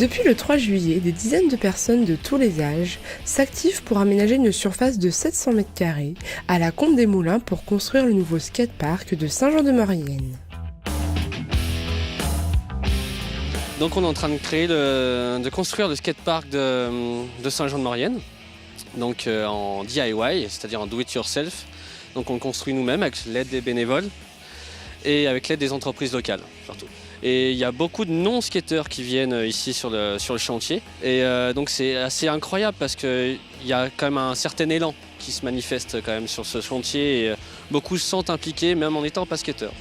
Depuis le 3 juillet, des dizaines de personnes de tous les âges s'activent pour aménager une surface de 700 m² à la Combe des Moulins pour construire le nouveau skatepark de Saint-Jean-de-Maurienne. Donc on est en train de construire le skatepark de Saint-Jean-de-Maurienne, donc en DIY, c'est-à-dire en do-it-yourself. Donc on le construit nous-mêmes avec l'aide des bénévoles et avec l'aide des entreprises locales surtout. Et il y a beaucoup de non-skateurs qui viennent ici sur le chantier. Et donc c'est assez incroyable parce qu'il y a quand même un certain élan qui se manifeste quand même sur ce chantier. Et beaucoup se sentent impliqués même en étant pas skateurs.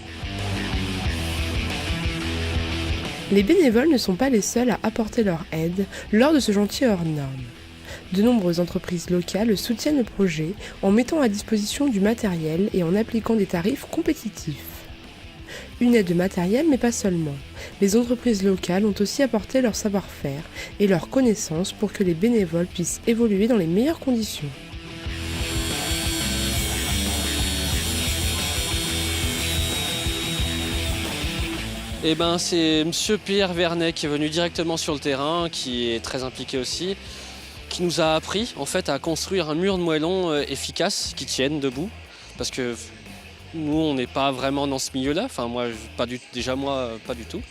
Les bénévoles ne sont pas les seuls à apporter leur aide lors de ce chantier hors norme. De nombreuses entreprises locales soutiennent le projet en mettant à disposition du matériel et en appliquant des tarifs compétitifs. Une aide matérielle, mais pas seulement. Les entreprises locales ont aussi apporté leur savoir-faire et leurs connaissances pour que les bénévoles puissent évoluer dans les meilleures conditions. C'est monsieur Pierre Vernet qui est venu directement sur le terrain, qui est très impliqué aussi, qui nous a appris en fait à construire un mur de moellons efficace qui tienne debout, parce que nous on n'est pas vraiment dans ce milieu-là, enfin moi pas du tout.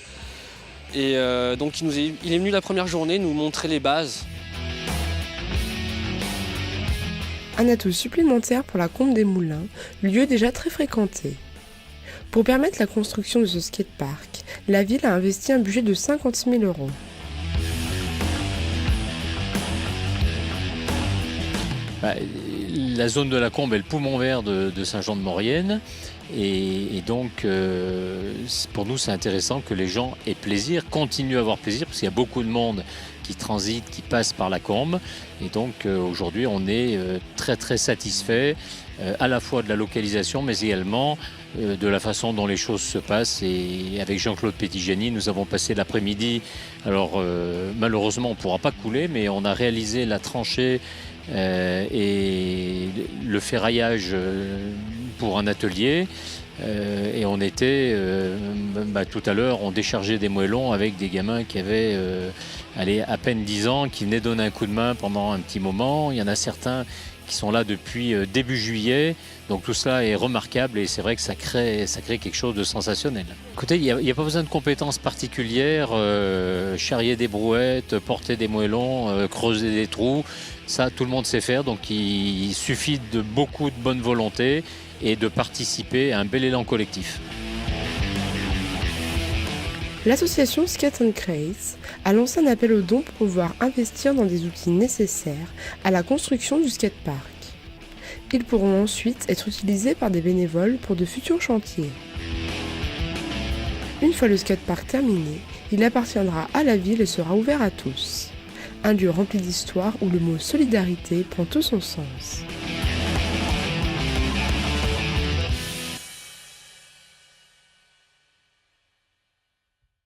Et donc il est venu la première journée nous montrer les bases. Un atout supplémentaire pour la Combe des Moulins, lieu déjà très fréquenté. Pour permettre la construction de ce skatepark, la ville a investi un budget de 50 000 €. La zone de la Combe est le poumon vert de Saint-Jean-de-Maurienne et donc pour nous c'est intéressant que les gens aient plaisir, continuent à avoir plaisir parce qu'il y a beaucoup de monde qui transite, qui passe par la Combe et donc aujourd'hui on est très très satisfait à la fois de la localisation mais également de la façon dont les choses se passent. Et avec Jean-Claude Petitgiani, nous avons passé l'après-midi, alors malheureusement on ne pourra pas couler, mais on a réalisé la tranchée et le ferraillage pour un atelier. Et on était, tout à l'heure, on déchargeait des moellons avec des gamins qui avaient à peine 10 ans, qui venaient donner un coup de main pendant un petit moment. Il y en a certains qui sont là depuis début juillet. Donc tout cela est remarquable et c'est vrai que ça crée quelque chose de sensationnel. Écoutez, il n'y a pas besoin de compétences particulières, charrier des brouettes, porter des moellons, creuser des trous, ça tout le monde sait faire. Donc il suffit de beaucoup de bonne volonté et de participer à un bel élan collectif. L'association Skate & Craze a lancé un appel aux dons pour pouvoir investir dans des outils nécessaires à la construction du skatepark. Ils pourront ensuite être utilisés par des bénévoles pour de futurs chantiers. Une fois le skatepark terminé, il appartiendra à la ville et sera ouvert à tous. Un lieu rempli d'histoire où le mot solidarité prend tout son sens.